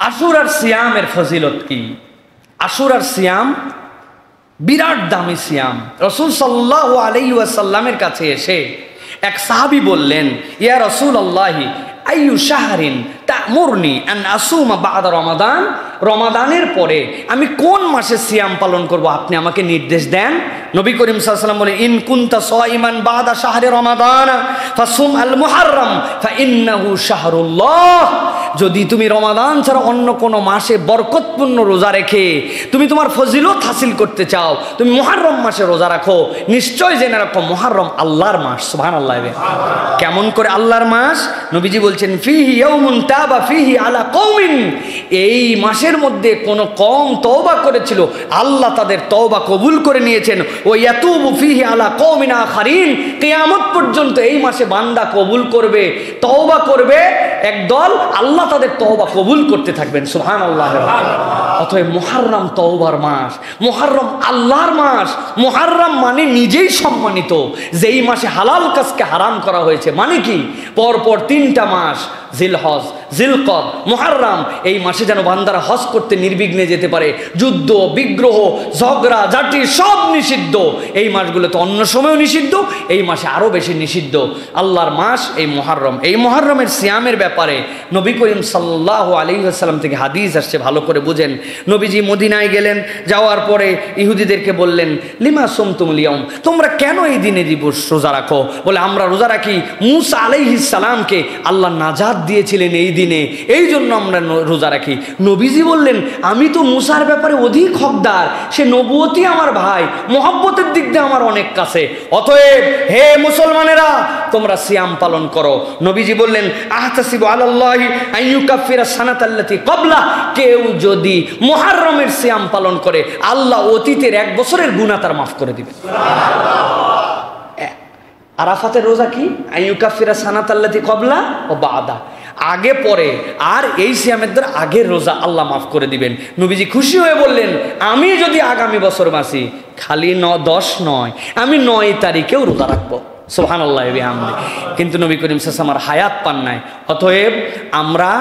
আশুরার সিয়ামের ফজিলত কি? আশুরার সিয়াম বিরাট দামি সিয়াম। রাসূল সাল্লাল্লাহু আলাইহি ওয়াসাল্লামের কাছে এসে এক সাহাবী বললেন, ইয়া রাসূলুল্লাহি আইয়ু শাহরিন তা'মুরনি আন আসুমা বা'দা রমাদান, রমাদানের পরে আমি কোন মাসে সিয়াম পালন করব, আপনি আমাকে নির্দেশ দেন। নবী করিম সাল্লাল্লাহু আলাইহি ওয়াসাল্লাম বলেন, ইন কুনতা সাইমান বা'দা শাহরি রমাদান ফাসুম আল মুহাররম ফাইন্নাহু শাহরুল্লাহ। যদি তুমি রমাদান ছাড়া অন্য কোনো মাসে বরকতপূর্ণ রোজা রেখে তুমি তোমার ফজিলত হাসিল করতে চাও, তুমি মুহররম মাসে রোজা রাখো, নিশ্চয় জেনে রাখো মুহররম আল্লাহর মাস। সুবহানাল্লাহ। কেমন করে আল্লাহর মাস? নবীজি বলছেন, ফিহি ইয়াউমুন তাবা ফিহি আলা কওমিন, এই মাসের মধ্যে কোন কওম তওবা করেছিল, আল্লাহ তাদের তওবা কবুল করে নিয়েছেন। ও ইয়াতুবু ফিহি আলা কওমিন আখারিন, কিয়ামত পর্যন্ত এই মাসে বান্দা কবুল করবে, তওবা করবে একদল, আল্লাহ তাদের তওবা কবুল করতে থাকবেন। সুবহানাল্লাহ। অতএব মুহররম তওবার মাস, মুহররম আল্লাহর মাস। মুহররম মানে নিজেই সম্মানিত, যেই মাসে হালাল কাজকে হারাম করা হয়েছে। মানে কি? পরপর 3টা মাস, জিলহজ, জিলকদ, মুহররম, এই মাসে যেন বান্দারা হজ করতে নির্বিঘ্নে যেতে পারে। যুদ্ধ, বিগ্রহ, ঝগড়া ঝাঁটি সব নিষিদ্ধ। এই মাসগুলোতে অন্য সময়ও নিষিদ্ধ, এই মাসে আরও বেশি নিষিদ্ধ। আল্লাহর মাস এই মুহররম। এই মুহররমের সিয়ামের ব্যাপারে নবী করিম সাল্লাল্লাহু আলাইহি ওয়াসাল্লাম থেকে হাদিস আসছে, ভালো করে বুঝেন। নবীজি মদিনায় গেলেন, যাওয়ার পরে ইহুদিদেরকে বললেন, লিমা সুমতুমুল ইয়াউম, তোমরা কেন এই দিনে দিবস রোজা রাখো? বলে, আমরা রোজা রাখি, মূসা আলাইহিস সালামকে আল্লাহ নাজাত দিয়েছিলেন এই দিনে, এই জন্য আমরা রোজা রাখি। নবীজি বললেন, আমি তো মূসার ব্যাপারে অধিক হকদার, সে নবুয়তি আমার ভাই, মহব্বতের দিক দিয়ে আমার অনেক কাছে, অতএব হে মুসলমানেরা তোমরা সিয়াম পালন করো। নবীজি বললেন, আহতাসিবু আলাল্লাহি আন ইউকাফিরা সানাতাল্লাতী ক্বাবলা, কেউ যদি মুহররমের সিয়াম পালন করে আল্লাহ অতীতের 1 বছরের গুনাহ তার মাফ করে দিবেন। আরাফাতের রোজা কি? আন ইউকাফিরা সানাতাল্লাতী ক্বাবলা ও বাদা, আগে পরে, আর এই সিয়ামের দ্বারা আগের রোজা আল্লাহ মাফ করে দিবেন। নবীজি খুশি হয়ে বললেন, আমি যদি আগামী বছর বাঁচি, খালি 10 নয়, আমি 9 তারিখেও রোজা রাখবো। সুবহানাল্লাহ বিহামদি। কিন্তু নবী করিম সাল্লাল্লাহু আলাইহি ওয়াসাল্লাম হায়াত পান নাই। অতএব আমরা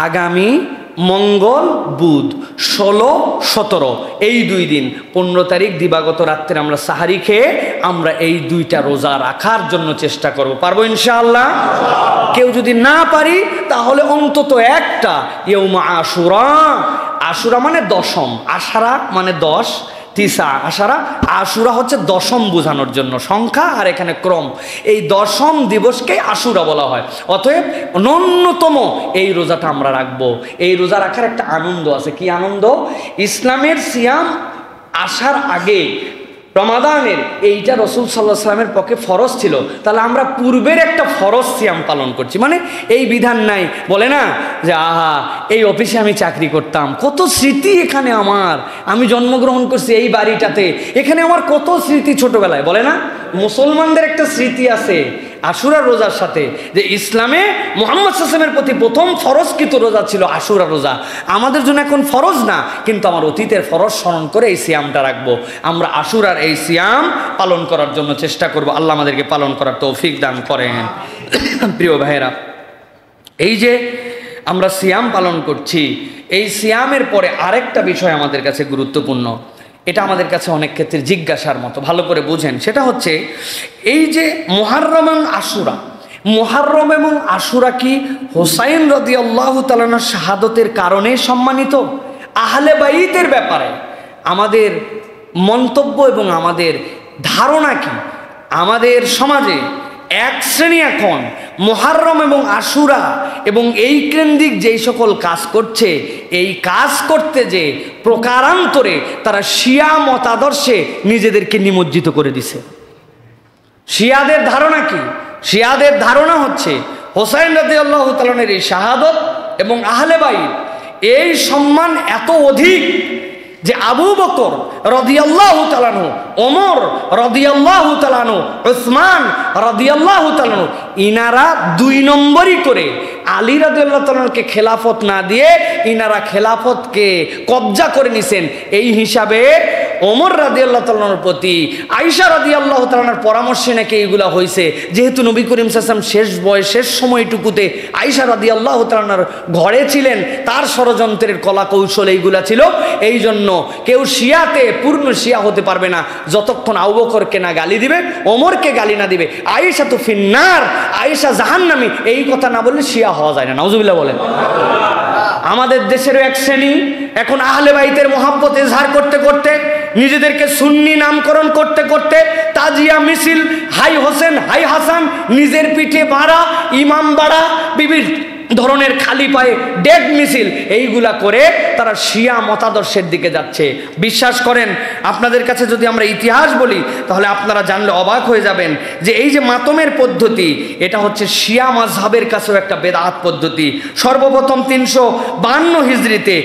আগামী মঙ্গল, বুধ, 16, 17 এই 2 দিন, 15 তারিখ দিবাগত রাত্রে আমরা সাহারি খেয়ে আমরা এই 2টা রোজা রাখার জন্য চেষ্টা করব। পারবো ইনশাআল্লাহ? কেউ যদি না পারি তাহলে অন্তত একটা ইয়াউমা আশুরা। আশুরা মানে দশম, আশারা মানে 10, তিসা আশারা, আশুরা হচ্ছে দশম বোঝানোর জন্য সংখ্যা, আর এখানে ক্রম। এই দশম দিবসকে আশুরা বলা হয়। অতএব ন্যূনতম এই রোজাটা আমরা রাখবো। এই রোজা রাখার একটা আনন্দ আছে। কি আনন্দ? ইসলামের সিয়াম আসার আগে রমাদানের এইটা রাসূল সাল্লাল্লাহু আলাইহি ওয়াসাল্লামের পক্ষে ফরজ ছিল, তাহলে আমরা পূর্বের একটা ফরজ সিয়াম পালন করছি। মানে এই বিধান নাই, বলে না যে আহা এই অফিসে আমি চাকরি করতাম, কত স্মৃতি এখানে আমার, আমি জন্মগ্রহণ করছি এই বাড়িটাতে, এখানে আমার কত স্মৃতি ছোটবেলায়, বলে না? মুসলমানদের একটা স্মৃতি আছে আশুরা রোজার সাথে, যে ইসলামে মুহাম্মদ সাল্লাল্লাহু আলাইহি ওয়াসাল্লামের প্রতি প্রথম ফরজকৃত রোজা ছিল আশুরা রোজা। আমাদের জন্য এখন ফরজ না, কিন্তু আমার অতীতের ফরজ স্মরণ করে এই সিয়ামটা রাখবো। আমরা আশুরার এই সিয়াম পালন করার জন্য চেষ্টা করব। আল্লাহ আমাদেরকে পালন করার তৌফিক দান করেন। প্রিয় ভাইয়েরা, এই যে আমরা সিয়াম পালন করছি, এই সিয়ামের পরে আরেকটা বিষয় আমাদের কাছে গুরুত্বপূর্ণ, এটা আমাদের কাছে অনেক ক্ষেত্রে জিজ্ঞাসার মতো, ভালো করে বুঝেন। সেটা হচ্ছে এই যে মুহররম এবং আশুরা, মুহররম এবং আশুরা কি হুসাইন রাদিয়াল্লাহু তাআলা আনহুর শাহাদতের কারণে সম্মানিত? আহলে বাইতের ব্যাপারে আমাদের মন্তব্য এবং আমাদের ধারণা কি? আমাদের সমাজে এক শ্রেণী এখন মুহররম এবং আশুরা এবং এই কেন্দ্রিক যেই সকল কাজ করছে, এই কাজ করতে যে প্রকারান্তরে তারা শিয়া মতাদর্শে নিজেদেরকে নিমজ্জিত করে দিছে। শিয়াদের ধারণা কি? শিয়াদের ধারণা হচ্ছে হুসাইন রাদিয়াল্লাহু তাআলা আনহুর এই শাহাদত এবং আহলে বাইত এই সম্মান এত অধিক যে আবু বকর রাদিয়াল্লাহু তাআলা আনহু, ওমর রাদিয়াল্লাহু তাআলা আনহু, উসমান রাদিয়াল্লাহু তাআলা আনহু, ইনারা 2 নম্বরই করে আলী রাদিয়াল্লাহু তাআলা আনহুকে খেলাফত না দিয়ে ইনারা খেলাফতকে কবজা করে নিছেন। এই হিসাবে ওমর রাদিয়াল্লাহু তাআলার প্রতি, আয়েশা রাদিয়াল্লাহু তাআলার পরামর্শে নাকি এইগুলা হয়েছে। যেহেতু নবী করিম সাল্লাল্লাহু আলাইহি ওয়াসাল্লাম শেষ বয়স, শেষ সময়টুকুতে আয়েশা রাদিয়াল্লাহু তাআলার ঘরে ছিলেন, তার ষড়যন্ত্রের কলা কৌশল এইগুলা ছিল। এই জন্য কেউ শিয়াতে পূর্ণ শিয়া হতে পারবে না যতক্ষণ আবু বকরকে না গালি দিবে, ওমরকে গালি না দিবে। আয়েশা তো ফিন্নার, আয়েশা জাহান্নামী, এই কথা না বললে শিয়া হওয়া যায় না। নাউজুবিল্লাহ বলেন। আমাদের দেশেরও এক শ্রেণী এখন আহলে বাইতের মহব্বত ইজহার করতে করতে, নিজেদেরকে সুন্নি নামকরণ করতে করতে, তাজিয়া মিছিল, হাই হোসেন হাই হাসান, নিজের পিঠে বাড়া, ইমাম বাড়া, বিভিন্ন ধরনের খালি পায়ে ডেক মিছিল, এইগুলা করে তারা শিয়া মতাদর্শের দিকে যাচ্ছে। বিশ্বাস করেন, আপনাদের কাছে যদি আমরা ইতিহাস বলি তাহলে আপনারা জানলে অবাক হয়ে যাবেন যে এই যে মাতমের পদ্ধতি, এটা হচ্ছে শিয়া মাযহাবের কাছেও একটা বেদাত পদ্ধতি। সর্বপ্রথম 352 হিজরিতে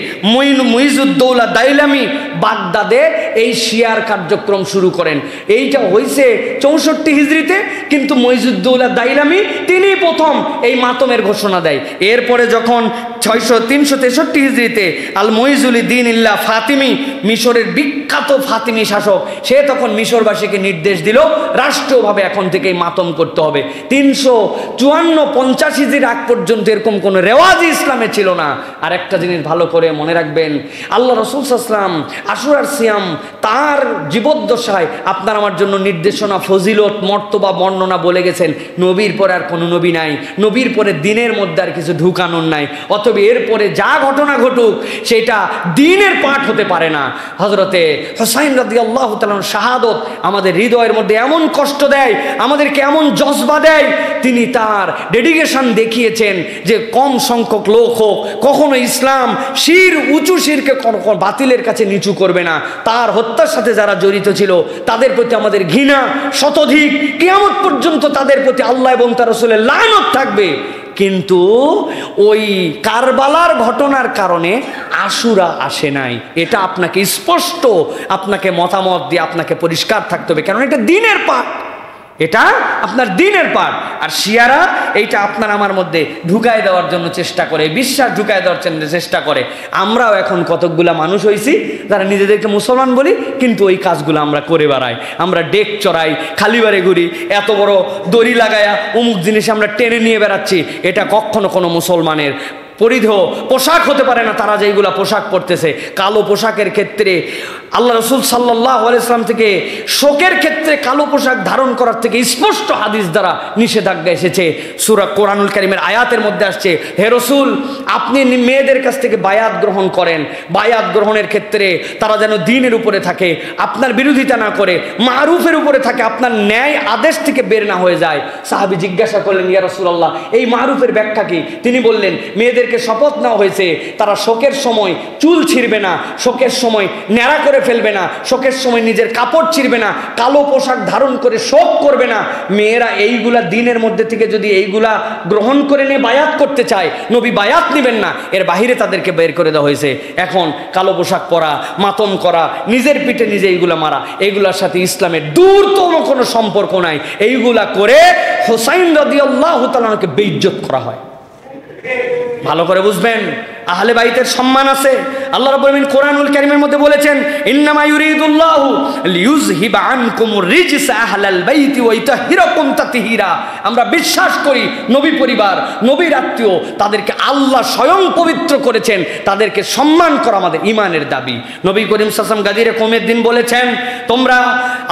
মুইজুদ্দৌলা দাইলামি বাগদাদে এই শিয়ার কার্যক্রম শুরু করেন। এইটা হয়েছে 64 হিজরিতে, কিন্তু মুইজুদ্দৌলা দাইলামি তিনি প্রথম এই মাতমের ঘোষণা দেয়। এরপরে যখন 363 হিজরিতে আল মুইজুলি দিন ইল্লা ফাতিমি, মিশরের বিখ্যাত ফাতিমি শাসক, সে তখন মিশরবাসীকে নির্দেশ দিল রাষ্ট্রীয়ভাবে এখন থেকেই মাতম করতে হবে। 354-50 হিজরির আগ পর্যন্ত এরকম কোনো রেওয়াজ ইসলামে ছিল না। আর একটা জিনিস ভালো করে মনে রাখবেন, আল্লাহ রাসূল সাল্লাল্লাহু আলাইহি ওয়াসাল্লাম আশুরার সিয়াম তার জীবদ্দশায় আপনার আমার জন্য নির্দেশনা, ফজিলত, মর্তবা, বর্ণনা বলে গেছেন। নবীর পরে আর কোনো নবী নাই, নবীর পরে দিনের মধ্যে আর কিছু ঢুকানোর নাই। অতএব এরপরে যা ঘটনা ঘটুক সেটা দ্বীনের পাঠ হতে পারে না। হযরতে হুসাইন রাদিয়াল্লাহু তাআলার শাহাদত আমাদের হৃদয়ের মধ্যে এমন কষ্ট দেয়, আমাদেরকে এমন জজবা দেয়। তিনি তার ডেডিকেশন দেখিয়েছেন যে কম সংখ্যক লোক হোক, কখনো ইসলাম উঁচু শিরকে বাতিলের কাছে নিচু করবে না। তার হত্যার সাথে যারা জড়িত ছিল তাদের প্রতি আমাদের ঘৃণা শতধিক, কিয়ামত পর্যন্ত তাদের প্রতি আল্লাহ এবং তার রাসূলের লানত থাকবে। কিন্তু ওই কারবালার ঘটনার কারণে আশুরা আসে নাই, এটা আপনাকে স্পষ্ট, আপনাকে মতামত দিয়ে আপনাকে পরিষ্কার থাকতে হবে, কারণ এটা দ্বীনের পাঠ, এটা আপনার দ্বীনের পাঠ। আর শিয়ারা এইটা আপনার আমার মধ্যে ঢুকায় দেওয়ার জন্য চেষ্টা করে, বিশ্বাস ঢুকায় দেওয়ার জন্য চেষ্টা করে। আমরাও এখন কতকগুলা মানুষ হয়েছি যারা নিজেদেরকে মুসলমান বলি, কিন্তু ওই কাজগুলো আমরা করে বেড়াই। আমরা ডেক চড়াই, খালিবারে ঘুরি, এত বড় দড়ি লাগায়া অমুক জিনিস আমরা টেনে নিয়ে বেড়াচ্ছি। এটা কখনো কোনো মুসলমানের পরিধেয় পোশাক হতে পারে না। তারা যেইগুলা পোশাক পরতেছে, কালো পোশাকের ক্ষেত্রে আল্লাহ রাসূল সাল্লাল্লাহু আলাইহি ওয়াসাল্লাম থেকে শোকের ক্ষেত্রে কালো পোশাক ধারণ করার থেকে স্পষ্ট হাদিস দ্বারা নিষেধাজ্ঞা এসেছে। সূরা কোরআনুল কারীমের আয়াতের মধ্যে আসছে, হে রাসূল আপনি মেয়েদের কাছ থেকে বায়াত গ্রহণ করেন, বায়াত গ্রহণের ক্ষেত্রে তারা যেন দ্বীনের উপরে থাকে, আপনার বিরোধিতা না করে, মারুফের উপরে থাকে, আপনার ন্যায় আদেশ থেকে বের না হয়ে যায়। সাহাবী জিজ্ঞাসা করলেন, ইয়া রাসূলুল্লাহ এই মারুফের ব্যাখ্যা কি? তিনি বললেন, মেয়েদের শপথ নেওয়া হয়েছে তারা শোকের সময় চুল ছিঁড়বে না, শোকের সময় ন্যাড়া করে ফেলবে না, শোকের সময় নিজের কাপড় ছিঁড়বে না, কালো পোশাক ধারণ করে শোক করবে না। মেয়েরা এইগুলা দ্বীনের মধ্যে থেকে যদি এইগুলা গ্রহণ করে নিয়ে বায়াত করতে চায়, নবী বায়াত নেবেন না, এর বাহিরে তাদেরকে বের করে দেওয়া হয়েছে। এখন কালো পোশাক পরা, মাতম করা, নিজের পিঠে নিজে এইগুলা মারা, এইগুলার সাথে ইসলামের দূরতম কোনো সম্পর্ক নাই। এইগুলা করে হুসাইন রাদিয়াল্লাহু তাআলাকে বেইজ্জত করা হয়। ভালো করে বুঝবেন, আহলে বাইতের সম্মান আছে। আল্লাহ রাব্বুল আলামিন কোরআনুল কারীমের মধ্যে বলেছেন, ইন্নামা ইউরিদুল্লাহু লিইউযহিবা আনকুমুর রিজসা আহলাল বাইতি ওয়া ইতাহহিরাকুম তাতহীরা। আমরা বিশ্বাস করি নবী পরিবার, নবীর আত্মীয়, তাদেরকে আল্লাহ স্বয়ং পবিত্র করেছেন, তাদেরকে সম্মান করা আমাদের ঈমানের দাবি। নবী করিম সাল্লাল্লাহু আলাইহি ওয়াসাল্লাম গাদিরে কওমের দিন বলেছেন, তোমরা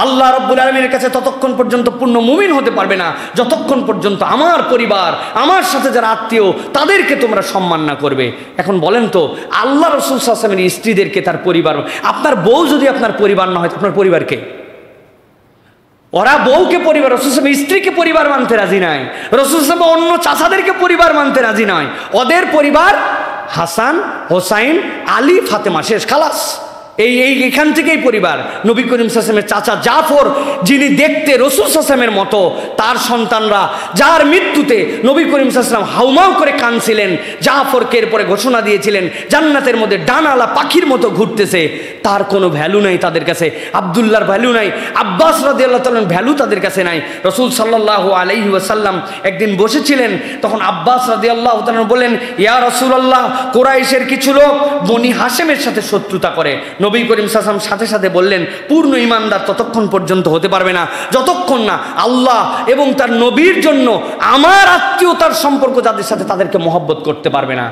আল্লাহ রাব্বুল আলামিনের কাছে ততক্ষণ পর্যন্ত পূর্ণ মুমিন হতে পারবে না যতক্ষণ পর্যন্ত আমার পরিবার, আমার সাথে যারা আত্মীয়, তাদেরকে তোমরা সম্মান না করবে। এখন বলেন তো, আল্লাহ রাসূল সাল্লাল্লাহু আলাইহি ওয়াসাল্লামের স্ত্রীদেরকে তার পরিবার, আপনার বউ যদি আপনার পরিবার না হয়, আপনার পরিবারকে? ওরা বউকে পরিবার, রাসূল সাল্লাল্লাহু আলাইহি ওয়াসাল্লাম স্ত্রীকে পরিবার মানতে রাজি নাই, রাসূল সাল্লাল্লাহু আলাইহি ওয়াসাল্লাম অন্য চাচাদেরকে পরিবার মানতে রাজি নয়। ওদের পরিবার হাসান, হোসাইন, আলী, ফাতেমা, শেষ, খালাস। এইখান থেকেই পরিবার। নবী করিম সাল্লাল্লাহু আলাইহি ওয়াসাল্লামের চাচা জাফর, যিনি দেখতে রাসূল সাল্লাল্লাহু আলাইহি ওয়াসাল্লামের মতো, তার সন্তানরা যার মৃত্যুতে নবী করিম সাল্লাল্লাহু আলাইহি ওয়াসাল্লাম হাউমাউ করে কাঁদছিলেন, জাফরকে এরপরে ঘোষণা দিয়েছিলেন জান্নাতের মধ্যে ডানালা পাখির মতো ঘুরতেছে, তার কোনো ভ্যালু নাই তাদের কাছে। আব্দুল্লাহর ভ্যালু নাই, আব্বাস রাদিয়াল্লাহু তাআলার ভ্যালু তাদের কাছে নাই। রাসূল সাল্লাল্লাহু আলাইহি ওয়াসাল্লাম একদিন বসেছিলেন, তখন আব্বাস রাদিয়াল্লাহু তাআলা বললেন, ইয়া রাসূলুল্লাহ কুরাইশের কিছু লোক বনি হাশেমের সাথে শত্রুতা করে। নবী করিম সাল্লাল্লাহু আলাইহি ওয়াসাল্লাম সাথে সাথে বললেন, পূর্ণ ঈমানদার ততক্ষণ পর্যন্ত হতে পারবে না যতক্ষণ না আল্লাহ এবং তার নবীর জন্য আমার আত্মীয়তার সম্পর্ক যাদের সাথে তাদেরকে মহব্বত করতে পারবে না।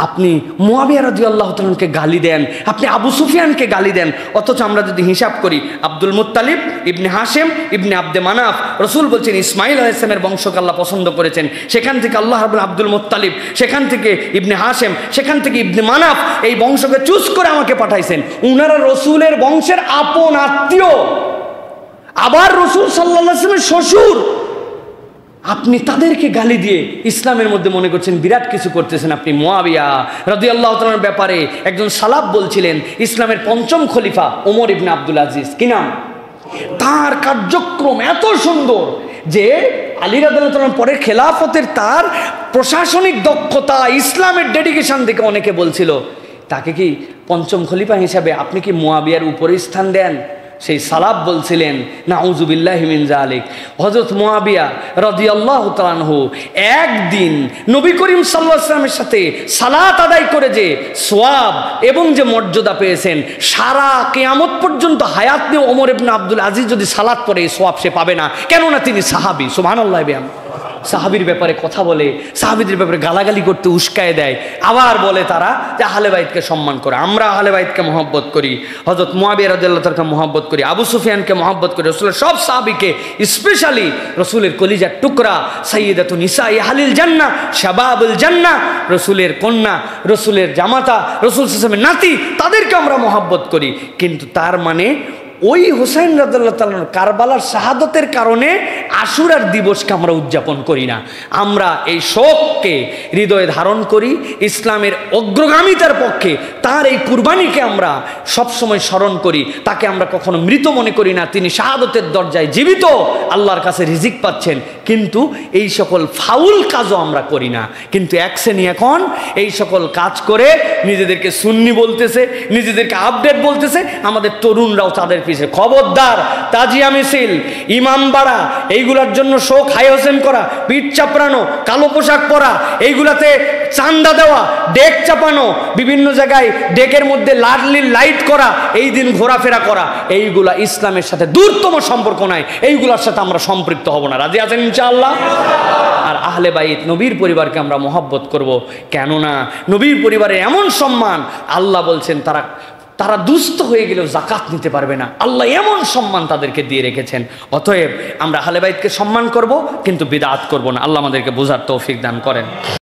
আপনি মুআবিয়া রাদিয়াল্লাহু তাআলাকে গালি দেন, আপনি আবু সুফিয়ানকে গালি দেন, অথচ আমরা যদি হিসাব করি আব্দুল মুত্তালিব ইবনে হাশেম ইবনে আব্দে মানাফ, রসুল বলছেন ইসমাইল আলাইহিস সালামের বংশকে আল্লাহ পছন্দ করেছেন, সেখান থেকে আল্লাহ রাব্বুল আব্দুল মুত্তালিব, সেখান থেকে ইবনে হাশেম, সেখান থেকে ইবনে মানাফ, এই বংশকে চুজ করে আমাকে পাঠাইছেন। উনারা রসুলের বংশের আপন আত্মীয়, আবার রসুল সাল্লাল্লাহু আলাইহি ওয়াসাল্লামের শ্বশুর। আপনি তাদেরকে গালি দিয়ে ইসলামের মধ্যে মনে করছেন বিরাট কিছু করতেছেন। আপনি মুআবিয়া রাদিয়াল্লাহু তাআলার ব্যাপারে একজন সালাফ বলছিলেন, ইসলামের পঞ্চম খলিফা ওমর ইবনে আব্দুল আজিজ, কি নাম তার, কার্যক্রম এত সুন্দর যে আলী রাদিয়াল্লাহু তাআলার পরে খেলাফতের তার প্রশাসনিক দক্ষতা, ইসলামের ডেডিকেশন দেখে অনেকে বলছিল তাকে কি পঞ্চম খলিফা হিসাবে আপনি কি মুআবিয়ার উপরে স্থান দেন? সেই সালাফ বলছিলেন নাউযুবিল্লাহি মিন যালিক। হযরত মুআবিয়া রাদিয়াল্লাহু তাআলা আনহু একদিন নবী করিম সাল্লাল্লাহু আলাইহি ওয়াসাল্লামের সাথে সালাত আদায় করে যে সওয়াব এবং যে মর্যাদা পেয়েছেন, সারা কিয়ামত পর্যন্ত হায়াত নিয়ে ওমর ইবনে আব্দুল আজিজ যদি সালাত পড়ে এই সওয়াব সে পাবে না, কেননা তিনি সাহাবী। সুবহানাল্লাহ। সাহাবীর ব্যাপারে কথা বলে, সাহাবীদের ব্যাপারে গালাগালি করতে উস্কায় দেয়, আবার বলে তারা যে আহলে বাইতকে সম্মান করে। আমরা আহলে বাইতকে মহব্বত করি, হযরত মুআবিয়া রাদিয়াল্লাহু তাআলাকে মহব্বত করি, আবু সুফিয়ানকে মহব্বত করি, রাসূলের সব সাহাবীকে, স্পেশালি রাসূলের কলিজার টুকরা সাইয়্যিদাতুন নিসাই আহলিল জান্নাহ শাবাবুল জান্নাহ, রাসূলের কন্যা, রাসূলের জামাতা, রাসূল সাল্লাল্লাহু আলাইহি ওয়াসাল্লামের নাতি, তাদেরকে আমরা মহব্বত করি। কিন্তু তার মানে ওই হুসাইন রাদিয়াল্লাহু তাআলা কারবালার শাহাদতের কারণে আশুরার দিবসকে আমরা উদযাপন করি না। আমরা এই শোককে হৃদয়ে ধারণ করি, ইসলামের অগ্রগামিতার পক্ষে তার এই কুরবানিকে আমরা সবসময় স্মরণ করি। তাকে আমরা কখনো মৃত মনে করি না, তিনি শাহাদতের দরজায় জীবিত, আল্লাহর কাছে রিজিক পাচ্ছেন। কিন্তু এই সকল ফাউল কাজও আমরা করি না। কিন্তু এক শ্রেণী এখন এই সকল কাজ করে নিজেদেরকে সুন্নি বলতেছে, নিজেদেরকে আপডেট বলতেছে, আমাদের তরুণরাও তাদের পিছে। খবরদার, তাজিয়া মিছিল, ইমাম বাড়া, এইগুলার জন্য শোক হাই হোসেন করা, পিঠ চাপড়ানো, কালো পোশাক পরা, এইগুলাতে চান্দা দেওয়া, ডেক চাপানো, বিভিন্ন জায়গায় ডেকের মধ্যে লাইট করা, এই দিন ঘোরাফেরা করা, এইগুলা ইসলামের সাথে দূরতম সম্পর্ক নাই। এইগুলার সাথে আমরা সম্পৃক্ত হব না। রাজি আছেন ইনশাআল্লাহ? আর আহলে বাইত নবীর পরিবারকে আমরা মহব্বত করব, কেননা নবীর পরিবারের এমন সম্মান, আল্লাহ বলছেন তারা দুস্থ হয়ে গেলেও যাকাত নিতে পারবে না, আল্লাহ এমন সম্মান তাদেরকে দিয়ে রেখেছেন। অতএব আমরা আহলে বাইতকে সম্মান করব, কিন্তু বিদআত করব না। আল্লাহ আমাদেরকে বোঝার তৌফিক দান করেন।